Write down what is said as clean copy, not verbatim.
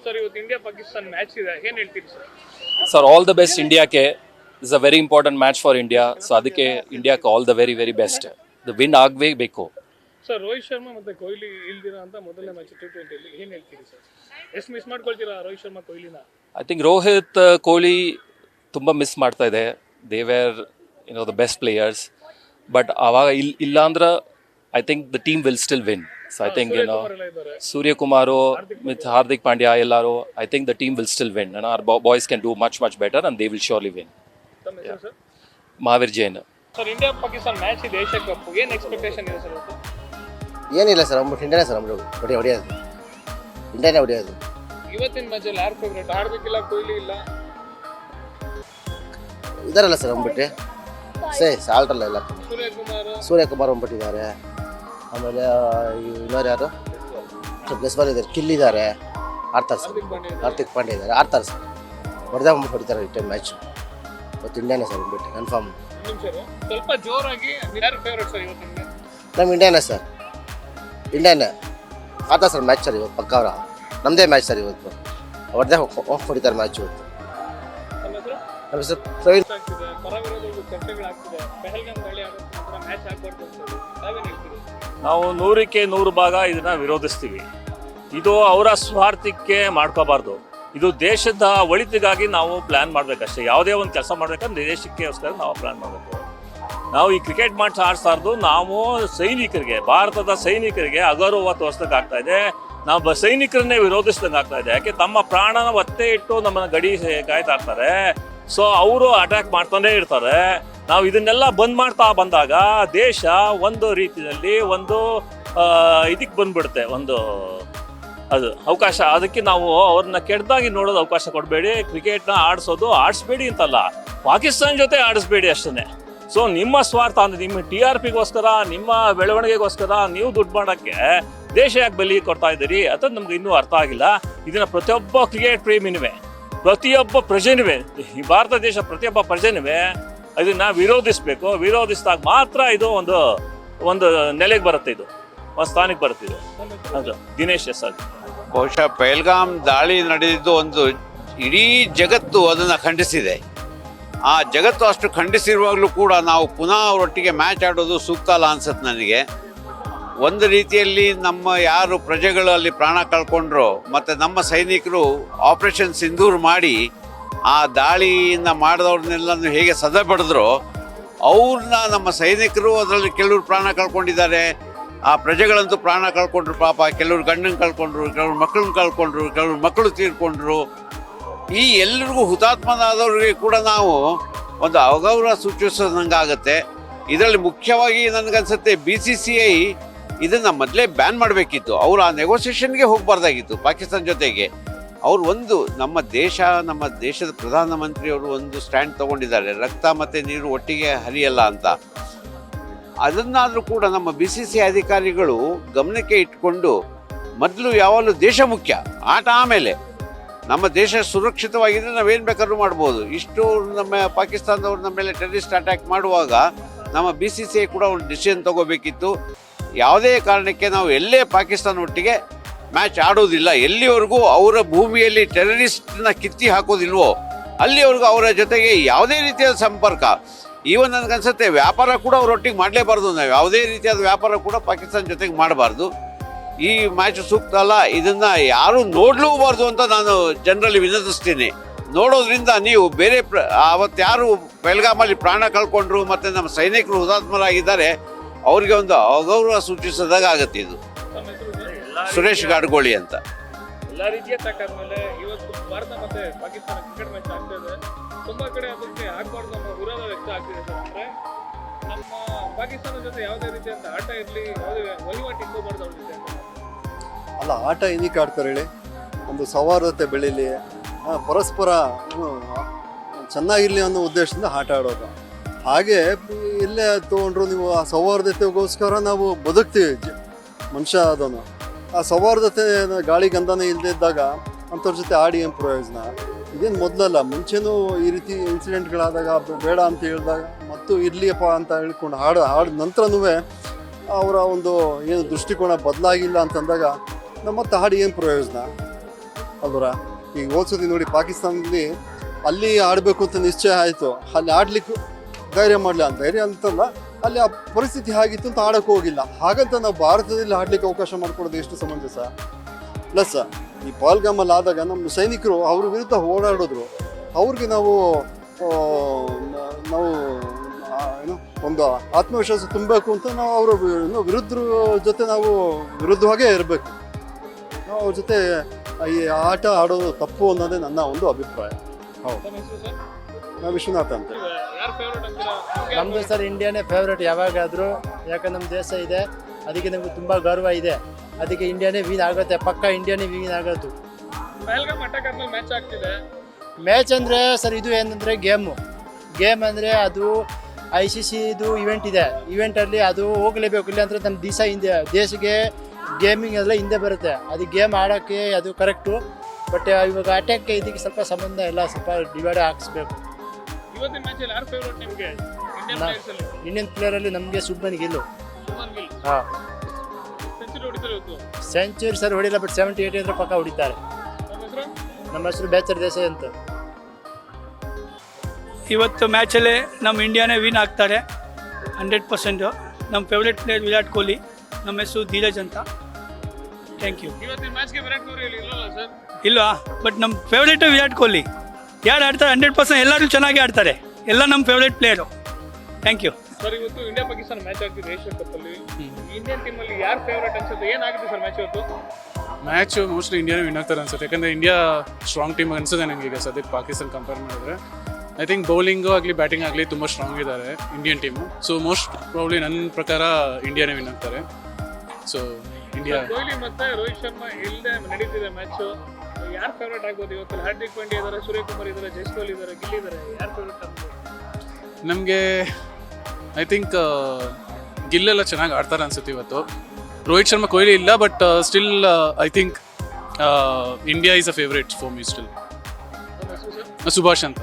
Sir ಇವತ್ತು India Pakistan match ಇದೆ, ಏನ್ ಹೇಳ್ತೀರಿ sir? Sir all the best ಇಂಡಿಯಾಕ್ಕೆ. Is a very important match for India. So ಅದಕ್ಕೆ ಇಂಡಿಯಾಕ್ಕೆ all the very very best. The win ಆಗಬೇಕು. ಸರ್ ರೋಹಿತ್ ಶರ್ಮಾ ಮತ್ತೆ ಕೊಹ್ಲಿ ಇಲ್ದಿರ ಅಂತ ಮೊದಲನೇ ಮ್ಯಾಚ್ T20 ಏನ್ ಹೇಳ್ತೀರಿ ಸರ್? ಎಷ್ಟು ಮಿಸ್ ಮಾಡ್ಕೊಳ್ತೀರಾ ರೋಹಿತ್ ಶರ್ಮಾ ಕೊಹ್ಲಿನ? ಐ ಥಿಂಕ್ ರೋಹಿತ್ ಕೊಹ್ಲಿ ತುಂಬ ಮಿಸ್ ಮಾಡ್ತಾ ಇದೆ. They were the best players. But ಅವಾಗ ಇಲ್ಲ ಅಂದ್ರೆ I think the team will still win. So I think Suryakumar with Hardik Pandya ಎಲ್ಲರೂ, I think the team will still win. And our boys can do much better and they will surely win. Mahaveer Jain. Sir India Pakistan match ಇದೆ, Asia cup, ಏನ್ expectation ಇದೆ sir? ಏನಿಲ್ಲ sir, ಅಂದ್ಬಿಟ್ಟು ಇಂಡಿಯಾನೇ sir, ಅಂದ್ಬಿಟ್ಟು ಹೊಡೆಯೋದು ಇಂಡಿಯಾನೇ ಹೊಡೆಯೋದು. ಇವತ್ತಿನ ಮ್ಯಾಚಲ್ಲಿ ಯಾರು ಫೇವ್ರೇಟ್? ಹಾರ್ದಿಕ್ ಇಲ್ಲ, ಕೊಹ್ಲಿ ಇಲ್ಲ, ಇದಾರಲ್ಲ ಸರ್ ಅಂದ್ಬಿಟ್ಟು ಸಾಲ್ಟಲ್ಲ ಎಲ್ಲ. ಸೂರ್ಯಕುಮಾರ್ ಅಂದ್ಬಿಟ್ಟಿದ್ದಾರೆ. ಆಮೇಲೆ ಇನ್ನೋರು ಯಾರು ಗೆಸ್ಬರ್ ಇದ್ದಾರೆ, ಕಿಲ್ಲಿದ್ದಾರೆ, ಆಡ್ತಾರೆ ಸರ್. ಹಾರ್ದಿಕ್ ಪಾಂಡ್ಯ ಇದ್ದಾರೆ, ಆಡ್ತಾರೆ ಸರ್. ಹೊಡೆದಾಗ ಹೊಡಿತಾರೆ ರಿಟರ್ನ್ ಮ್ಯಾಚ್. ಇವತ್ತು ಇಂಡಿಯಾನೇ ಸರ್ ಅಂದ್ಬಿಟ್ಟು ಕನ್ಫರ್ಮ್. ಸ್ವಲ್ಪ ಜೋರಾಗಿ ಯಾರು ಫೇವ್ರೇಟ್ ಸರ್ ಇವತ್ತು? ನಮ್ಮ ಇಂಡಿಯಾನೇ ಸರ್, ಇಂಡಿಯಾನೇ ಆಡ್ತಾರೆ ಸರ್ ಮ್ಯಾಚ್ ಸರ್ ಇವತ್ತು. ಪಕ್ಕ ಅವರ ನಮ್ಮದೇ ಮ್ಯಾಚ್ ಸರ್ ಇವತ್ತು. ಹೊಡೆದಾಗ ಹೊಡಿತಾರೆ ಮ್ಯಾಚ್ ಇವತ್ತು. ನಮ್ಮ ಹೆಸರು ಪ್ರವೀಣ್. ನಾವು 100ಕ್ಕೆ 100 ಭಾಗ ಇದನ್ನ ವಿರೋಧಿಸ್ತೀವಿ. ಇದು ಅವರ ಸ್ವಾರ್ಥಕ್ಕೆ ಮಾಡ್ಕೋಬಾರ್ದು. ಇದು ದೇಶದ ಒಳಿತಿಗಾಗಿ ನಾವು ಪ್ಲ್ಯಾನ್ ಮಾಡಬೇಕಷ್ಟೇ. ಯಾವುದೇ ಒಂದು ಕೆಲಸ ಮಾಡಬೇಕಂದ್ರೆ ದೇಶಕ್ಕೋಸ್ಕರ ನಾವು ಪ್ಲ್ಯಾನ್ ಮಾಡಬೇಕು. ನಾವು ಈ ಕ್ರಿಕೆಟ್ ಮ್ಯಾಚ್ ಆಡಿಸ್ತಾ ಇರೋದು ನಾವು ಸೈನಿಕರಿಗೆ, ಭಾರತದ ಸೈನಿಕರಿಗೆ ಅಗೌರವ ತೋರಿಸ್ದಂಗೆ ಇದೆ. ನಾವು ಸೈನಿಕರನ್ನೇ ವಿರೋಧಿಸ್ದಂಗೆ ಆಗ್ತಾ ಇದೆ. ಯಾಕೆ ತಮ್ಮ ಪ್ರಾಣನ ಒತ್ತೆ ಇಟ್ಟು ನಮ್ಮನ್ನ ಗಡಿ ಕಾಯ್ತಾ ಇರ್ತಾರೆ. ಸೊ ಅವರು ಅಟ್ಯಾಕ್ ಮಾಡ್ತಾನೆ ಇರ್ತಾರೆ. ನಾವು ಇದನ್ನೆಲ್ಲ ಬಂದ್ ಮಾಡ್ತಾ ಬಂದಾಗ ದೇಶ ಒಂದು ರೀತಿಯಲ್ಲಿ ಒಂದು ಇದಕ್ಕೆ ಬಂದ್ಬಿಡುತ್ತೆ, ಒಂದು ಅದು ಅವಕಾಶ. ಅದಕ್ಕೆ ನಾವು ಅವ್ರನ್ನ ಕೆಟ್ಟದಾಗಿ ನೋಡೋದು ಅವಕಾಶ ಕೊಡಬೇಡಿ. ಕ್ರಿಕೆಟ್ನ ಆಡಿಸ್ಬೇಡಿ ಅಂತಲ್ಲ, ಪಾಕಿಸ್ತಾನ ಜೊತೆ ಆಡಿಸ್ಬೇಡಿ ಅಷ್ಟೇ. ಸೊ ನಿಮ್ಮ ಸ್ವಾರ್ಥ ಅಂದರೆ ನಿಮ್ಮ TRPಗೋಸ್ಕರ, ನಿಮ್ಮ ಬೆಳವಣಿಗೆಗೋಸ್ಕರ ನೀವು ದುಡ್ಡು ಮಾಡೋಕ್ಕೆ ದೇಶ ಯಾಕೆ ಬಲಿ ಕೊಡ್ತಾ ಇದ್ದೀರಿ ಅಂತ ನಮ್ಗೆ ಇನ್ನೂ ಅರ್ಥ ಆಗಿಲ್ಲ. ಇದನ್ನು ಪ್ರತಿಯೊಬ್ಬ ಕ್ರಿಕೆಟ್ ಪ್ರೇಮಿನುವೆ, ಪ್ರತಿಯೊಬ್ಬ ಪ್ರಜೆನುವೆ, ಈ ಭಾರತ ದೇಶ ಪ್ರತಿಯೊಬ್ಬ ಪ್ರಜೆನುವೆ ಇದನ್ನು ವಿರೋಧಿಸಬೇಕು. ವಿರೋಧಿಸಿದಾಗ ಮಾತ್ರ ಇದು ಒಂದು ನೆಲೆಗೆ ಬರುತ್ತೆ, ಇದು ಒಂದು ಸ್ಥಾನಕ್ಕೆ ಬರುತ್ತೆ. ಇದು ಅದು ದಿನೇಶ್ ಎಸ್. ಅದು ಬಹುಶಃ ಪಹಲ್ಗಾಮ್ ದಾಳಿ ನಡೆದಿದ್ದು ಒಂದು ಇಡೀ ಜಗತ್ತು ಅದನ್ನು ಖಂಡಿಸಿದೆ. ಆ ಜಗತ್ತು ಅಷ್ಟು ಖಂಡಿಸಿರುವಾಗಲೂ ಕೂಡ ನಾವು ಪುನಃ ಅವರೊಟ್ಟಿಗೆ ಮ್ಯಾಚ್ ಆಡೋದು ಸೂಕ್ತ ಅಲ್ಲ ಅನ್ಸುತ್ತೆ ನನಗೆ. ಒಂದು ರೀತಿಯಲ್ಲಿ ನಮ್ಮ ಯಾರು ಪ್ರಜೆಗಳು ಅಲ್ಲಿ ಪ್ರಾಣ ಕಳ್ಕೊಂಡ್ರು ಮತ್ತು ನಮ್ಮ ಸೈನಿಕರು ಆಪರೇಷನ್ ಸಿಂಧೂರ್ ಮಾಡಿ ಆ ದಾಳಿಯಿಂದ ಮಾಡಿದವ್ರನ್ನೆಲ್ಲನೂ ಹೇಗೆ ಸದೆ ಬಡಿದ್ರು, ಅವ್ರನ್ನ ನಮ್ಮ ಸೈನಿಕರು ಅದರಲ್ಲಿ ಕೆಲವರು ಪ್ರಾಣ ಕಳ್ಕೊಂಡಿದ್ದಾರೆ. ಆ ಪ್ರಜೆಗಳಂತೂ ಪ್ರಾಣ ಕಳ್ಕೊಂಡ್ರು ಪಾಪ. ಕೆಲವರು ಗಂಡನ ಕಳ್ಕೊಂಡ್ರು, ಕೆಲವರು ಮಕ್ಕಳನ್ನ ಕಳ್ಕೊಂಡ್ರು, ಕೆಲವರು ಮಕ್ಕಳು ತೀರ್ಕೊಂಡ್ರು. ಈ ಎಲ್ಲರಿಗೂ ಹುತಾತ್ಮನಾದವ್ರಿಗೆ ಕೂಡ ನಾವು ಒಂದು ಅಗೌರವ ಸೂಚಿಸೋದಂಗಾಗತ್ತೆ. ಇದರಲ್ಲಿ ಮುಖ್ಯವಾಗಿ ನನಗನ್ಸುತ್ತೆ BCCI ಇದನ್ನು ಮೊದಲೇ ಬ್ಯಾನ್ ಮಾಡಬೇಕಿತ್ತು. ಅವರು ಆ ನೆಗೋಸಿಯೇಷನ್ಗೆ ಹೋಗಬಾರ್ದಾಗಿತ್ತು ಪಾಕಿಸ್ತಾನ ಜೊತೆಗೆ. ಅವರು ನಮ್ಮ ದೇಶದ ಪ್ರಧಾನಮಂತ್ರಿಯವರು ಒಂದು ಸ್ಟ್ಯಾಂಡ್ ತೊಗೊಂಡಿದ್ದಾರೆ, ರಕ್ತ ಮತ್ತು ನೀರು ಒಟ್ಟಿಗೆ ಹರಿಯಲ್ಲ ಅಂತ. ಅದನ್ನಾದರೂ ಕೂಡ ನಮ್ಮ BCCI ಅಧಿಕಾರಿಗಳು ಗಮನಕ್ಕೆ ಇಟ್ಕೊಂಡು ಮೊದಲು ಯಾವಾಗಲೂ ದೇಶ ಮುಖ್ಯ, ಆಟ ಆಮೇಲೆ. ನಮ್ಮ ದೇಶ ಸುರಕ್ಷಿತವಾಗಿದ್ದರೆ ನಾವೇನು ಬೇಕಾದ್ರೂ ಮಾಡ್ಬೋದು. ಇಷ್ಟು ನಮ್ಮ ಪಾಕಿಸ್ತಾನದವ್ರು ನಮ್ಮ ಮೇಲೆ ಟೆರರಿಸ್ಟ್ ಅಟ್ಯಾಕ್ ಮಾಡುವಾಗ ನಮ್ಮ BCCI ಕೂಡ ಒಂದು ಡಿಸಿಷನ್ ತೊಗೋಬೇಕಿತ್ತು. ಯಾವುದೇ ಕಾರಣಕ್ಕೆ ನಾವು ಎಲ್ಲೇ ಪಾಕಿಸ್ತಾನ ಒಟ್ಟಿಗೆ ಮ್ಯಾಚ್ ಆಡೋದಿಲ್ಲ, ಎಲ್ಲಿವರೆಗೂ ಅವರ ಭೂಮಿಯಲ್ಲಿ ಟೆರರಿಸ್ಟ್ನ ಕಿತ್ತಿ ಹಾಕೋದಿಲ್ವೋ ಅಲ್ಲಿವರೆಗೂ ಅವರ ಜೊತೆಗೆ ಯಾವುದೇ ರೀತಿಯಾದ ಸಂಪರ್ಕ, ಈವನ್ ನನಗನ್ಸುತ್ತೆ ವ್ಯಾಪಾರ ಕೂಡ ಅವರೊಟ್ಟಿಗೆ ಮಾಡಲೇಬಾರ್ದು. ನಾವು ಯಾವುದೇ ರೀತಿಯಾದ ವ್ಯಾಪಾರ ಕೂಡ ಪಾಕಿಸ್ತಾನ ಜೊತೆಗೆ ಮಾಡಬಾರ್ದು. ಈ ಮ್ಯಾಚ್ ಸೂಕ್ತ ಅಲ್ಲ. ಇದನ್ನು ಯಾರೂ ನೋಡಲೂಬಾರ್ದು ಅಂತ ನಾನು ಜನರಲ್ಲಿ ವಿನಂತಿಸ್ತೀನಿ. ನೋಡೋದ್ರಿಂದ ನೀವು ಬೇರೆ ಅವತ್ತು ಯಾರು ಪಹಲ್ಗಾಮಲ್ಲಿ ಪ್ರಾಣ ಕಳ್ಕೊಂಡ್ರು ಮತ್ತು ನಮ್ಮ ಸೈನಿಕರು ಹುತಾತ್ಮರಾಗಿದ್ದಾರೆ ಅವ್ರಿಗೆ ಒಂದು ಅಗೌರವ ಸೂಚಿಸಿದಾಗ ಆಗುತ್ತೆ. ಇದು ಸುರೇಶ್ ಗಾಡ್ಗೋಳಿ ಅಂತ. ಎಲ್ಲ ರೀತಿಯ ತಾಕಾದ್ಮೇಲೆ ಇವತ್ತು ಭಾರತ ಮತ್ತೆ ಪಾಕಿಸ್ತಾನ ಕ್ರಿಕೆಟ್ ಮ್ಯಾಚ್ ಆಗ್ತಾ ಇದೆ. ತುಂಬಾ ಕಡೆ ಅದಕ್ಕೆ ಆಗ್ಬಾರ್ದು ಅನ್ನೋ ವಿರೋಧ ವ್ಯಕ್ತ ಆಗ್ತಿದೆ ಸರ್. ಅಂದ್ರೆ ನಮ್ಮ ಪಾಕಿಸ್ತಾನ ಜೊತೆ ಯಾವುದೇ ರೀತಿಯಂತ ಆಟ ಇರಲಿ, ಯಾವುದೇ ವಹಿವಾಟು ಇಟ್ಕೋಬಾರ್ದು ಅವ್ರ ಜೊತೆ ಅಲ್ಲ. ಆಟ ಏನಕ್ಕೆ ಆಡ್ತಾರೆ ಹೇಳಿ? ಒಂದು ಸೌಹಾರ್ದತೆ ಬೆಳೀಲಿ, ಪರಸ್ಪರ ಚೆನ್ನಾಗಿರಲಿ ಅನ್ನೋ ಉದ್ದೇಶದಿಂದ ಆಟ ಆಡೋದು. ಹಾಗೆ ಎಲ್ಲೇ ತೊಗೊಂಡ್ರು ನೀವು ಆ ಸೌಹಾರ್ದತೆಗೋಸ್ಕರ ನಾವು ಬದುಕ್ತೀವಿ. ಮನುಷ್ಯ ಅದನ್ನು ಆ ಸೌಹಾರ್ದತೆ ಗಾಳಿ ಗಂಧನೇ ಇಲ್ಲದೆ ಇದ್ದಾಗ ಅಂಥವ್ರ ಜೊತೆ ಆಡಿ ಏನು ಪ್ರಯೋಜನ? ಇದೇನು ಮೊದಲಲ್ಲ, ಮುಂಚೆನೂ ಈ ರೀತಿ ಇನ್ಸಿಡೆಂಟ್ಗಳಾದಾಗ ಬೇಡ ಅಂತ ಹೇಳಿದಾಗ ಮತ್ತು ಇರಲಿಯಪ್ಪ ಅಂತ ಹೇಳ್ಕೊಂಡು ಹಾಡಿದ ನಂತರನೂ ಅವರ ಒಂದು ಏನು ದೃಷ್ಟಿಕೋನ ಬದಲಾಗಿಲ್ಲ ಅಂತಂದಾಗ ನಮ್ಮ ಮತ್ತೆ ಹಾಡಿ ಏನು ಪ್ರಯೋಜನ? ಅಲ್ವರ. ಈಗ ಹೋದ್ಸತಿ ನೋಡಿ ಪಾಕಿಸ್ತಾನದಲ್ಲಿ ಅಲ್ಲಿ ಆಡಬೇಕು ಅಂತ ನಿಶ್ಚಯ ಆಯಿತು, ಅಲ್ಲಿ ಆಡ್ಲಿಕ್ಕೆ ಧೈರ್ಯ ಮಾಡಲಿಲ್ಲ. ಧೈರ್ಯ ಅಂತಲ್ಲ, ಅಲ್ಲಿ ಆ ಪರಿಸ್ಥಿತಿ ಹಾಗಿತ್ತು ಅಂತ ಆಡೋಕೆ ಹೋಗಿಲ್ಲ. ಹಾಗಂತ ನಾವು ಭಾರತದಲ್ಲಿ ಆಡ್ಲಿಕ್ಕೆ ಅವಕಾಶ ಮಾಡ್ಕೊಡೋದು ಎಷ್ಟು ಸಮಂಜಸ. ಪ್ಲಸ್ ಈ ಪಾಲ್ಗಾಮಲ್ಲಿ ಆದಾಗ ನಮ್ಮ ಸೈನಿಕರು ಅವ್ರ ವಿರುದ್ಧ ಓಡಾಡಿದ್ರು. ಅವ್ರಿಗೆ ನಾವು ಏನು ಒಂದು ಆತ್ಮವಿಶ್ವಾಸ ತುಂಬಬೇಕು ಅಂತ ನಾವು ಅವರ ವಿರುದ್ಧರ ಜೊತೆ ನಾವು ವಿರುದ್ಧವಾಗೇ ಇರಬೇಕು. ನಾವು ಅವ್ರ ಜೊತೆ ಈ ಆಟ ಆಡೋದು ತಪ್ಪು ಅನ್ನೋದೇ ನನ್ನ ಒಂದು ಅಭಿಪ್ರಾಯ. ಹೌದು, ತಮ್ಮ ಹೆಸರು ಸರ್? ನಾವು ವಿಶ್ವನಾಥ್ ಅಂತ. ಯಾರು ಫೇವ್ರೇಟ್ ಅಂತೀರಾ? ನಮ್ಮದು ಸರ್ ಇಂಡಿಯಾನೇ ಫೇವ್ರೇಟ್ ಯಾವಾಗಾದರೂ. ಯಾಕಂದ್ರೆ ನಮ್ಮ ದೇಶ ಇದೆ, ಅದಕ್ಕೆ ನಮ್ಗೆ ತುಂಬ ಗರ್ವ ಇದೆ. ಅದಕ್ಕೆ ಇಂಡಿಯಾನೇ ವಿನ್ ಆಗುತ್ತೆ, ಪಕ್ಕ ಇಂಡಿಯಾನೇ ವಿನ್ ಆಗೋದು. ಪಹಲ್ಗಾಮ್ ಅಟ್ಯಾಕ್ ಆದ್ಮೇಲೆ ಮ್ಯಾಚ್ ಆಗ್ತಿದೆ. ಮ್ಯಾಚ್ ಅಂದರೆ ಸರ್ ಇದು ಏನಂದರೆ ಗೇಮ್ ಅಂದರೆ ಅದು ICC ಇದು ಇವೆಂಟ್ ಇದೆ. ಇವೆಂಟಲ್ಲಿ ಅದು ಹೋಗಲೇಬೇಕು, ಇಲ್ಲಾಂದರೆ ನಮ್ಮ ದೇಶಕ್ಕೆ ಗೇಮಿಂಗ್ ಎಲ್ಲ ಹಿಂದೆ ಬರುತ್ತೆ. ಅದು ಗೇಮ್ ಆಡೋಕ್ಕೆ ಅದು ಕರೆಕ್ಟು. ಬಟ್ ಇವಾಗ ಅಟ್ಯಾಕ್ಗೆ ಇದಕ್ಕೆ ಸ್ವಲ್ಪ ಸಂಬಂಧ ಎಲ್ಲ ಸ್ವಲ್ಪ ಡಿವೈಡ್ ಹಾಕಿಸ್ಬೇಕು. ಇವತ್ತಿನ ಮ್ಯಾಚಲ್ಲಿ ಯಾರು ಫೇವ್ರೇಟ್ ನಿಮಗೆ ಇಂಡಿಯನ್ ಪ್ಲೇಯರ್ಸ್ ಅಲ್ಲಿ? ಇಂಡಿಯನ್ ಪ್ಲೇಯರಲ್ಲಿ ನಮಗೆ ಶುಭ್ಮನ್ ಗಿಲ್. ಶುಭ್ಮನ್ ಗಿಲ್ ಹಾಂ, ಸೆಂಚುರಿ ಹೊಡಿತಾರೆ ಇವತ್ತು. ಸೆಂಚುರಿ ಸರ್ ಹೊಡಿಲ್ಲ, ಬಟ್ 70-80 ಅಂದ್ರೆ ಪಕ್ಕ ಹೊಡಿತಾರೆ. ನಮ್ಮ ಹೆಸರು? ನಮ್ಮ ಹೆಸರು ಬೇಚರ್ ದೇಸಾಯಿ ಅಂತ. ಇವತ್ತು ಮ್ಯಾಚಲ್ಲಿ ನಮ್ಮ ಇಂಡಿಯಾನೇ ವಿನ್ ಆಗ್ತಾರೆ 100%. ನಮ್ಮ ಫೇವ್ರೇಟ್ ಪ್ಲೇಯರ್ ವಿರಾಟ್ ಕೊಹ್ಲಿ, ನಮ್ಮ ಹೆಸರು ಧೀರಜ್ ಅಂತ. Thank you. ಇವತ್ತಿನ ಮ್ಯಾಚ್ಗೆ ವಿರಾಟ್ ಕೊಹ್ಲಿ ಇಲ್ಲಲ್ಲ ಸರ್? ಇಲ್ವಾ? ಬಟ್ ನಮ್ಮ ಫೇವ್ರೇಟು ವಿರಾಟ್ ಕೊಹ್ಲಿ. ಯಾರು ಆಡ್ತಾರೆ 100% ಎಲ್ಲರೂ ಚೆನ್ನಾಗಿ ಆಡ್ತಾರೆ. ಎಲ್ಲ ನಮ್ಮ favourite player. Thank you. Sir, ಇವತ್ತು ಇಂಡಿಯಾ ಪಾಕಿಸ್ತಾನ ಮ್ಯಾಚ್ ಆಗ್ತಿದೆ ಏಷ್ಯಾ ಕಪ್ ಅಲ್ಲಿ. ಇಂಡಿಯನ್ ಟೀಮ್ ಅಲ್ಲಿ ಯಾರು ಫೇವ್ರೇಟ್ ಅನ್ಸುತ್ತೆ? ಏನಾಗಿದೆ ಸರ್ ಮ್ಯಾಚ್ ಇವತ್ತು? ಮ್ಯಾಚ್ ಮೋಸ್ಟ್ಲಿ ಇಂಡಿಯಾನೇ ವಿನ್ ಆಗ್ತಾರೆ ಅನ್ಸುತ್ತೆ. ಯಾಕಂದರೆ ಇಂಡಿಯಾ ಸ್ಟ್ರಾಂಗ್ ಟೀಮ್ ಅನ್ಸುತ್ತೆ ನನಗೆ ಈಗ ಸದ್ಯಕ್ಕೆ ಪಾಕಿಸ್ತಾನ ಕಂಪೇರ್ ಮಾಡಿದ್ರೆ. ಐ ಥಿಂಕ್ ಬೌಲಿಂಗು ಆಗಲಿ ಬ್ಯಾಟಿಂಗ್ ಆಗಲಿ ತುಂಬ ಸ್ಟ್ರಾಂಗ್ ಇದ್ದಾರೆ Indian team. So most probably ನನ್ನ ಪ್ರಕಾರ ಇಂಡಿಯಾನೇ ವಿನ್ ಆಗ್ತಾರೆ. So India. ಕೊಹ್ಲಿ ಮತ್ತೆ ರೋಹಿತ್ ಶರ್ಮಾ ಇಲ್ಲದೆ ನಡೀತಿದೆ ಮ್ಯಾಚ್. ಯಾರು ಫೇವ್ರೇಟ್ ಆಗ್ಬೋದು ಇವತ್ತು? ಹಾರ್ದಿಕ್ ಪಾಂಡ್ಯ ಇದ್ದಾರೆ, ಸೂರ್ಯಕುಮಾರ್ ಇದ್ದಾರೆ, ಜೈಸ್ವಾಲ್ ಇದ್ದಾರೆ, ಗಿಲ್ ಇದ್ದಾರೆ. ಯಾರು ಫೇವ್ರೇಟ್ ಆಗ್ಬೋದು ನಮಗೆ? ಐ ಥಿಂಕ್ ಗಿಲ್ಲೆಲ್ಲ ಚೆನ್ನಾಗಿ ಆಡ್ತಾರೆ ಅನ್ಸುತ್ತೆ ಇವತ್ತು. ರೋಹಿತ್ ಶರ್ಮಾ, ಕೊಹ್ಲಿ ಇಲ್ಲ, but still I think India is a favourite for me still. Subhash ಅಂತ.